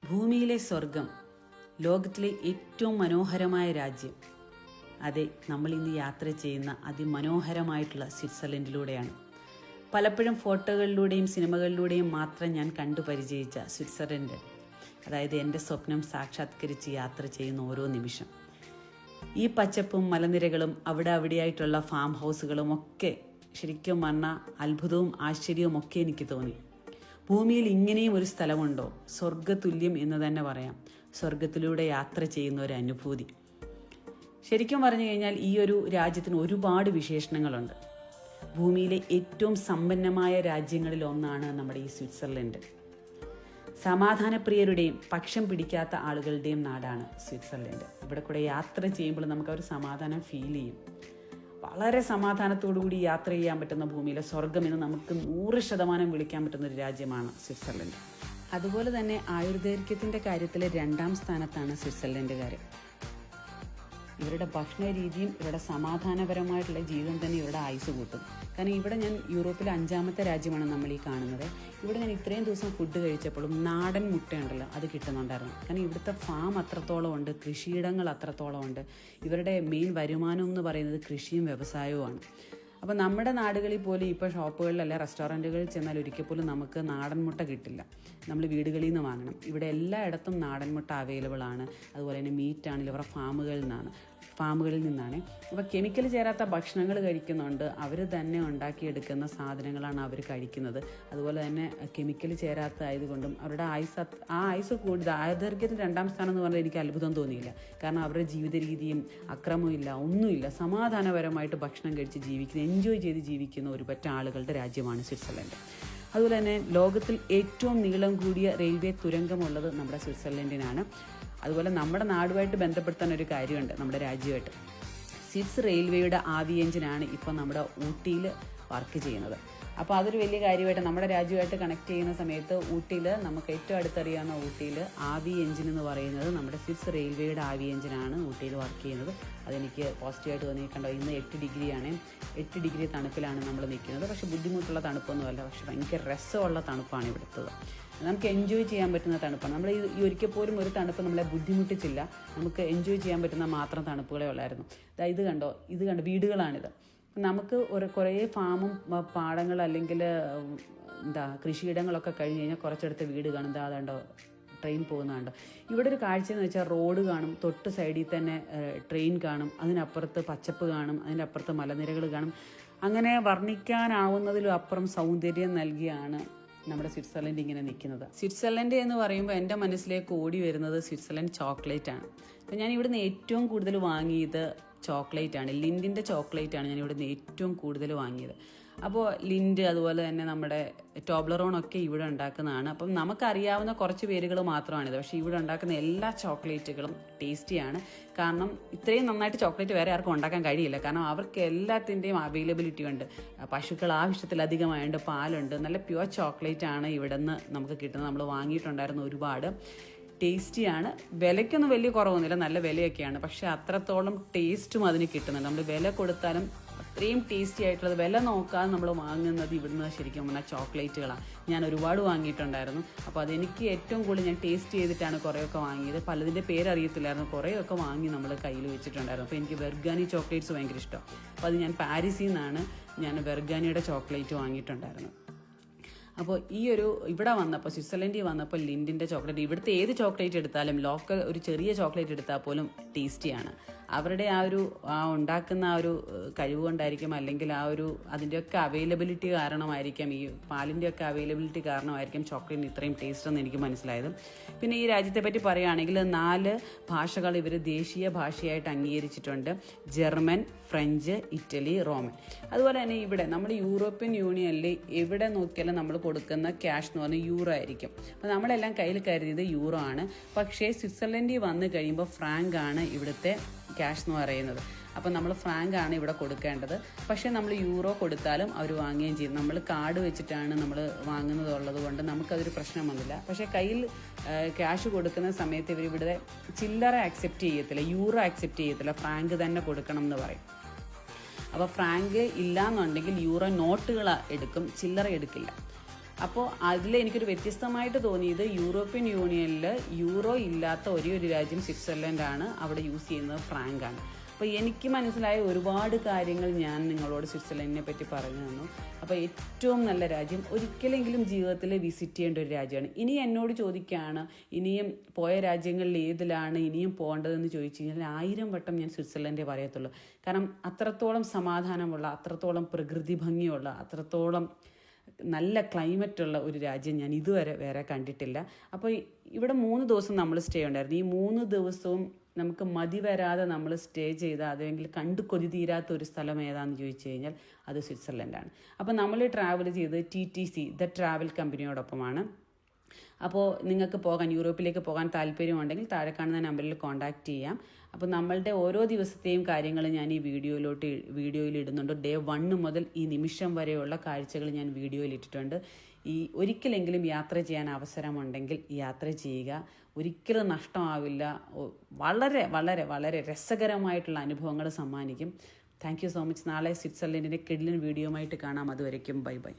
ഭൂമിയിലെ സ്വർഗം, ലോകത്തിലെ ഏറ്റവും മനോഹരമായ രാജ്യം. അതെ, നമ്മൾ ഇന്ന് യാത്ര ചെയ്യുന്ന അതിമനോഹരമായിട്ടുള്ള സ്വിറ്റ്സർലൻഡിലൂടെയാണ്. പലപ്പോഴും ഫോട്ടോകളിലൂടെയും സിനിമകളിലൂടെയും മാത്രം ഞാൻ കണ്ടു പരിചയിച്ച സ്വിറ്റ്സർലൻഡ്, അതായത് എൻ്റെ സ്വപ്നം സാക്ഷാത്കരിച്ച് യാത്ര ചെയ്യുന്ന ഓരോ നിമിഷം. ഈ പച്ചപ്പും മലനിരകളും അവിടെയായിട്ടുള്ള ഫാം ഹൗസുകളും ഒക്കെ ശരിക്കും പറഞ്ഞാൽ അത്ഭുതവും ആശ്ചര്യവും ഒക്കെ എനിക്ക് തോന്നി. ഭൂമിയിൽ ഇങ്ങനെയും ഒരു സ്ഥലമുണ്ടോ? സ്വർഗതുല്യം എന്ന് തന്നെ പറയാം. സ്വർഗത്തിലൂടെ യാത്ര ചെയ്യുന്ന ഒരു അനുഭൂതി. ശരിക്കും പറഞ്ഞു കഴിഞ്ഞാൽ ഈ ഒരു രാജ്യത്തിന് ഒരുപാട് വിശേഷണങ്ങളുണ്ട്. ഭൂമിയിലെ ഏറ്റവും സമ്പന്നമായ രാജ്യങ്ങളിൽ ഒന്നാണ് നമ്മുടെ ഈ സ്വിറ്റ്സർലൻഡ്. സമാധാനപ്രിയരുടെയും പക്ഷം പിടിക്കാത്ത ആളുകളുടെയും നാടാണ് സ്വിറ്റ്സർലൻഡ്. ഇവിടെ കൂടെ യാത്ര ചെയ്യുമ്പോൾ നമുക്ക് ഒരു സമാധാനം ഫീൽ ചെയ്യും. വളരെ സമാധാനത്തോടു കൂടി യാത്ര ചെയ്യാൻ പറ്റുന്ന ഭൂമിയിലെ സ്വർഗം എന്ന് നമുക്ക് 100% വിളിക്കാൻ പറ്റുന്ന ഒരു രാജ്യമാണ് സ്വിറ്റ്സർലൻഡ്. അതുപോലെ തന്നെ ആയുർദൈർഘ്യത്തിൻ്റെ കാര്യത്തിൽ 2ാം സ്ഥാനത്താണ് സ്വിറ്റ്സർലൻഡുകാർ. ഇവരുടെ ഭക്ഷണ രീതിയും ഇവരുടെ സമാധാനപരമായിട്ടുള്ള ജീവിതം തന്നെ ഇവരുടെ ആയുസ് കൂട്ടും. കാരണം ഇവിടെ ഞാൻ യൂറോപ്പിലെ 5ാമത്തെ രാജ്യമാണ് നമ്മൾ ഈ കാണുന്നത്. ഇവിടെ ഞാൻ ഇത്രയും ദിവസം ഫുഡ് കഴിച്ചപ്പോഴും നാടൻ മുട്ടയുണ്ടല്ലോ അത് കിട്ടുന്നുണ്ടായിരുന്നു. കാരണം ഇവിടുത്തെ ഫാം അത്രത്തോളം ഉണ്ട്, കൃഷിയിടങ്ങൾ അത്രത്തോളം ഉണ്ട്. ഇവരുടെ മെയിൻ വരുമാനം എന്ന് പറയുന്നത് കൃഷിയും വ്യവസായവുമാണ്. അപ്പോൾ നമ്മുടെ നാടുകളിൽ പോലും ഇപ്പോൾ ഷോപ്പുകളിലല്ല റെസ്റ്റോറൻറ്റുകളിൽ ചെന്നാൽ ഒരിക്കൽ പോലും നമുക്ക് നാടൻ മുട്ട കിട്ടില്ല. നമ്മൾ വീടുകളിൽ നിന്ന് വാങ്ങണം. ഇവിടെ എല്ലായിടത്തും നാടൻ മുട്ട അവൈലബിൾ ആണ്. അതുപോലെ തന്നെ മീറ്റ് ആണെങ്കിലും ഇവരുടെ ഫാമുകളിൽ നിന്നാണ്. അപ്പോൾ കെമിക്കൽ ചേരാത്ത ഭക്ഷണങ്ങൾ കഴിക്കുന്നുണ്ട്. അവർ തന്നെ ഉണ്ടാക്കിയെടുക്കുന്ന സാധനങ്ങളാണ് അവർ കഴിക്കുന്നത്. അതുപോലെ തന്നെ കെമിക്കൽ ചേരാത്ത ആയതുകൊണ്ടും അവരുടെ ആയുസ് കൂടുതൽ. ആയുർദൈർഘ്യത്തിന് 2ാം സ്ഥാനം എന്ന് പറഞ്ഞാൽ എനിക്ക് അത്ഭുതം തോന്നിയില്ല. കാരണം അവരുടെ ജീവിത രീതിയും അക്രമമില്ല, ഒന്നുമില്ല. സമാധാനപരമായിട്ട് ഭക്ഷണം കഴിച്ച് ജീവിക്കുന്ന, എൻജോയ് ചെയ്ത് ജീവിക്കുന്ന ഒരു പറ്റ ആളുകളുടെ രാജ്യമാണ് സ്വിറ്റ്സർലൻഡ്. അതുപോലെ തന്നെ ലോകത്തിൽ ഏറ്റവും നീളം കൂടിയ റെയിൽവേ തുരങ്കമുള്ളത് നമ്മുടെ സ്വിറ്റ്സർലൻഡിനാണ്. അതുപോലെ നമ്മുടെ നാടുമായിട്ട് ബന്ധപ്പെടുത്താൻ ഒരു കാര്യമുണ്ട്, നമ്മുടെ രാജ്യമായിട്ട്. സ്വിസ് റെയിൽവേയുടെ ആവി എഞ്ചിനാണ് ഇപ്പോൾ നമ്മുടെ ഊട്ടിയിൽ വർക്ക് ചെയ്യുന്നത്. അപ്പോൾ അതൊരു വലിയ കാര്യമായിട്ട് നമ്മുടെ രാജ്യമായിട്ട് കണക്ട് ചെയ്യുന്ന സമയത്ത് ഊട്ടിയിൽ നമുക്ക് ഏറ്റവും അടുത്തറിയാവുന്ന ഊട്ടിയിൽ ആവി എഞ്ചിൻ എന്ന് പറയുന്നത് നമ്മുടെ സ്വിസ് റെയിൽവേയുടെ ആവി എഞ്ചിനാണ് ഊട്ടിയിൽ വർക്ക് ചെയ്യുന്നത്. അതെനിക്ക് പോസിറ്റീവായിട്ട് തോന്നിയിട്ടുണ്ടോ. ഇന്ന് 8 ഡിഗ്രിയാണ്. 8 ഡിഗ്രി തണുപ്പിലാണ് നമ്മൾ നിൽക്കുന്നത്. പക്ഷേ ബുദ്ധിമുട്ടുള്ള തണുപ്പൊന്നുമല്ല, പക്ഷെ ഭയങ്കര രസമുള്ള തണുപ്പാണ് ഇവിടുത്തത്. നമുക്ക് എൻജോയ് ചെയ്യാൻ പറ്റുന്ന തണുപ്പാണ്. നമ്മൾ ഈ ഒരിക്കൽ പോലും ഒരു തണുപ്പ് നമ്മളെ ബുദ്ധിമുട്ടിച്ചില്ല. നമുക്ക് എൻജോയ് ചെയ്യാൻ പറ്റുന്ന മാത്രം തണുപ്പുകളേ ഉള്ളായിരുന്നു. ഇത് കണ്ടോ വീടുകളാണിത്. നമുക്ക് കുറേ ഫാമും പാടങ്ങൾ അല്ലെങ്കിൽ കൃഷിയിടങ്ങളൊക്കെ കഴിഞ്ഞ് കഴിഞ്ഞാൽ കുറച്ചെടുത്ത് വീട് കാണും. അതാണ്ടോ ട്രെയിൻ പോകുന്നുണ്ടോ. ഇവിടെ ഒരു കാഴ്ച എന്ന് വെച്ചാൽ റോഡ് കാണും, തൊട്ട് സൈഡിൽ തന്നെ ട്രെയിൻ കാണും, അതിനപ്പുറത്ത് പച്ചപ്പ് കാണും, അതിനപ്പുറത്ത് മലനിരകൾ കാണും. അങ്ങനെ വർണ്ണിക്കാനാവുന്നതിലും അപ്പുറം സൗന്ദര്യം നൽകിയാണ് നമ്മുടെ സ്വിറ്റ്സർലൻഡ് ഇങ്ങനെ നിൽക്കുന്നത്. സ്വിറ്റ്സർലൻഡ് എന്ന് പറയുമ്പോൾ എൻ്റെ മനസ്സിലേക്ക് ഓടി വരുന്നത് സ്വിറ്റ്സർലൻഡ് ചോക്ലേറ്റ് ആണ്. അപ്പോൾ ഞാൻ ഇവിടുന്ന് ഏറ്റവും കൂടുതൽ വാങ്ങിയത് ചോക്ലേറ്റ് ആണ്. ലിൻഡിൻ്റെ ചോക്ലേറ്റ് ആണ് ഞാൻ ഇവിടുന്ന് ഏറ്റവും കൂടുതൽ വാങ്ങിയത്. അപ്പോൾ ലിൻഡ് അതുപോലെ തന്നെ നമ്മുടെ ടോബ്ലറോണൊക്കെ ഇവിടെ ഉണ്ടാക്കുന്നതാണ്. അപ്പം നമുക്കറിയാവുന്ന കുറച്ച് പേരുകൾ മാത്രമാണിത്. പക്ഷേ ഇവിടെ ഉണ്ടാക്കുന്ന എല്ലാ ചോക്ലേറ്റുകളും ടേസ്റ്റിയാണ്. കാരണം ഇത്രയും നന്നായിട്ട് ചോക്ലേറ്റ് വേറെ ആർക്കും ഉണ്ടാക്കാൻ കഴിയില്ല. കാരണം അവർക്ക് എല്ലാത്തിൻ്റെയും അവൈലബിലിറ്റി ഉണ്ട്. പശുക്കൾ ആവശ്യത്തിലധികമായുണ്ട്, പാലുണ്ട്. നല്ല പ്യുവർ ചോക്ലേറ്റ് ആണ് ഇവിടെ നിന്ന് നമുക്ക് കിട്ടുന്നത്. നമ്മൾ വാങ്ങിയിട്ടുണ്ടായിരുന്നു ഒരുപാട്. ടേസ്റ്റിയാണ്. വിലയ്ക്കൊന്നും വലിയ കുറവൊന്നുമില്ല, നല്ല വിലയൊക്കെയാണ്. പക്ഷെ അത്രത്തോളം ടേസ്റ്റും അതിന് കിട്ടുന്നുണ്ട്. നമ്മൾ വില കൊടുത്താലും അത്രയും ടേസ്റ്റി ആയിട്ടുള്ളത് വില നോക്കാതെ നമ്മൾ വാങ്ങുന്നത് ഇവിടുന്ന് ശരിക്കും പറഞ്ഞാൽ ചോക്ലേറ്റുകളാണ്. ഞാൻ ഒരുപാട് വാങ്ങിയിട്ടുണ്ടായിരുന്നു. അപ്പോൾ അതെനിക്ക് ഏറ്റവും കൂടുതൽ ഞാൻ ടേസ്റ്റ് ചെയ്തിട്ടാണ് കുറേയൊക്കെ വാങ്ങിയത്. പലതിൻ്റെ പേരറിയത്തില്ലായിരുന്നു, കുറേയൊക്കെ വാങ്ങി നമ്മൾ കയ്യിൽ വെച്ചിട്ടുണ്ടായിരുന്നു. അപ്പോൾ എനിക്ക് വെർഗാനി ചോക്ലേറ്റ്സ് ഭയങ്കര ഇഷ്ടം. അപ്പോൾ അത് ഞാൻ പാരീസിൽ നിന്നാണ് ഞാൻ വെർഗാനിയുടെ ചോക്ലേറ്റ് വാങ്ങിയിട്ടുണ്ടായിരുന്നു. അപ്പോൾ ഇവിടെ വന്നപ്പോൾ സ്വിറ്റ്സർലൻഡിൽ വന്നപ്പോൾ ലിൻഡിൻ്റെ ചോക്ലേറ്റ്, ഇവിടുത്തെ ഏത് ചോക്ലേറ്റ് എടുത്താലും ലോക്കൽ ഒരു ചെറിയ ചോക്ലേറ്റ് എടുത്താൽ പോലും ടേസ്റ്റിയാണ്. അവരുടെ ഉണ്ടാക്കുന്ന കഴിവ് കൊണ്ടായിരിക്കും, അല്ലെങ്കിൽ അതിൻ്റെയൊക്കെ അവൈലബിലിറ്റി കാരണമായിരിക്കാം, ഈ പാലിൻ്റെയൊക്കെ അവൈലബിലിറ്റി കാരണമായിരിക്കും ചോക്ലേറ്റിന് ഇത്രയും ടേസ്റ്റ് എന്ന് എനിക്ക് മനസ്സിലായത്. പിന്നെ ഈ രാജ്യത്തെ പറ്റി പറയുകയാണെങ്കിൽ 4 ഭാഷകൾ ഇവർ ദേശീയ ഭാഷയായിട്ട് അംഗീകരിച്ചിട്ടുണ്ട്. German, French, Italy, Roman. അതുപോലെ തന്നെ ഇവിടെ നമ്മുടെ യൂറോപ്യൻ യൂണിയനിൽ എവിടെ നോക്കിയാലും നമ്മൾ കൊടുക്കുന്ന ക്യാഷ് എന്ന് പറഞ്ഞാൽ യൂറോ ആയിരിക്കും. അപ്പോൾ നമ്മളെല്ലാം കയ്യിൽ കരുതിയത് യൂറോ ആണ്. പക്ഷേ സ്വിറ്റ്സർലൻഡിൽ വന്നു കഴിയുമ്പോൾ ഫ്രാങ്ക് ആണ് ഇവിടുത്തെ ക്യാഷ് എന്ന് പറയുന്നത്. അപ്പോൾ നമ്മൾ ഫ്രാങ്ക് ആണ് ഇവിടെ കൊടുക്കേണ്ടത്. പക്ഷേ നമ്മൾ യൂറോ കൊടുത്താലും അവർ വാങ്ങുകയും ചെയ്യും. നമ്മൾ കാർഡ് വെച്ചിട്ടാണ് നമ്മൾ വാങ്ങുന്നതുള്ളത് കൊണ്ട് നമുക്കതൊരു പ്രശ്നം വന്നില്ല. പക്ഷേ കയ്യിൽ ക്യാഷ് കൊടുക്കുന്ന സമയത്ത് ഇവിടെ ചില്ലറ ആക്സെപ്റ്റ് ചെയ്യത്തില്ല, യൂറോ ആക്സെപ്റ്റ് ചെയ്യത്തില്ല, ഫ്രാങ്ക് തന്നെ കൊടുക്കണം എന്ന് പറയും. അപ്പോൾ ഫ്രാങ്ക് ഇല്ല എന്നുണ്ടെങ്കിൽ യൂറോ നോട്ടുകൾ എടുക്കും, ചില്ലറ എടുക്കില്ല. അപ്പോൾ അതിൽ എനിക്കൊരു വ്യത്യസ്തമായിട്ട് തോന്നിയത് യൂറോപ്യൻ യൂണിയനിൽ യൂറോ ഇല്ലാത്ത ഒരേ ഒരു രാജ്യം സ്വിറ്റ്സർലൻഡാണ്. അവിടെ യൂസ് ചെയ്യുന്നത് ഫ്രാങ്കാണ്. അപ്പോൾ എനിക്ക് മനസ്സിലായ ഒരുപാട് കാര്യങ്ങൾ ഞാൻ നിങ്ങളോട് സ്വിറ്റ്സർലൻഡിനെ പറ്റി പറഞ്ഞു തന്നു. അപ്പോൾ ഏറ്റവും നല്ല രാജ്യം, ഒരിക്കലെങ്കിലും ജീവിതത്തിൽ വിസിറ്റ് ചെയ്യേണ്ട ഒരു രാജ്യമാണ്. ഇനി എന്നോട് ചോദിക്കുകയാണ് ഇനിയും പോയ രാജ്യങ്ങളിൽ ഏതിലാണ് ഇനിയും പോകേണ്ടതെന്ന് ചോദിച്ചു കഴിഞ്ഞാൽ 1000 വട്ടം ഞാൻ സ്വിറ്റ്സർലൻഡേ പറയത്തുള്ളൂ. കാരണം അത്രത്തോളം സമാധാനമുള്ള, അത്രത്തോളം പ്രകൃതി ഭംഗിയുള്ള, അത്രത്തോളം നല്ല ക്ലൈമറ്റുള്ള ഒരു രാജ്യം ഞാൻ ഇതുവരെ വേറെ കണ്ടിട്ടില്ല. അപ്പോൾ ഇവിടെ 3 ദിവസം നമ്മൾ സ്റ്റേ ഉണ്ടായിരുന്നു. ഈ 3 ദിവസവും നമുക്ക് മതി വരാതെ നമ്മൾ സ്റ്റേ ചെയ്ത അതെങ്കിൽ കണ്ടു കൊതി തീരാത്ത ഒരു സ്ഥലം ഏതാണെന്ന് ചോദിച്ചു കഴിഞ്ഞാൽ അത് സ്വിറ്റ്സർലൻഡാണ്. അപ്പോൾ നമ്മൾ ട്രാവൽ ചെയ്ത് TTC ദ ട്രാവൽ കമ്പനിയോടൊപ്പമാണ്. അപ്പോൾ നിങ്ങൾക്ക് യൂറോപ്പിലേക്ക് പോകാൻ താല്പര്യമുണ്ടെങ്കിൽ താഴെ കാണുന്ന നമ്പറിൽ കോൺടാക്റ്റ് ചെയ്യാം. അപ്പോൾ നമ്മളുടെ ഓരോ ദിവസത്തെയും കാര്യങ്ങൾ ഞാൻ ഈ വീഡിയോയിൽ ഇടുന്നുണ്ട്. ഡേ 1 മുതൽ ഈ നിമിഷം വരെയുള്ള കാഴ്ചകൾ ഞാൻ വീഡിയോയിൽ ഇട്ടിട്ടുണ്ട്. ഒരിക്കലെങ്കിലും യാത്ര ചെയ്യാൻ അവസരമുണ്ടെങ്കിൽ യാത്ര ചെയ്യുക. ഒരിക്കലും നഷ്ടമാവില്ല. വളരെ വളരെ വളരെ രസകരമായിട്ടുള്ള അനുഭവങ്ങൾ സമ്മാനിക്കും. Thank you so much. നാളെ സ്വിറ്റ്സർലൻഡിൻ്റെ കിഡിലൻ വീഡിയോയുമായിട്ട് കാണാം. അതുവരയ്ക്കും ബൈ ബൈ.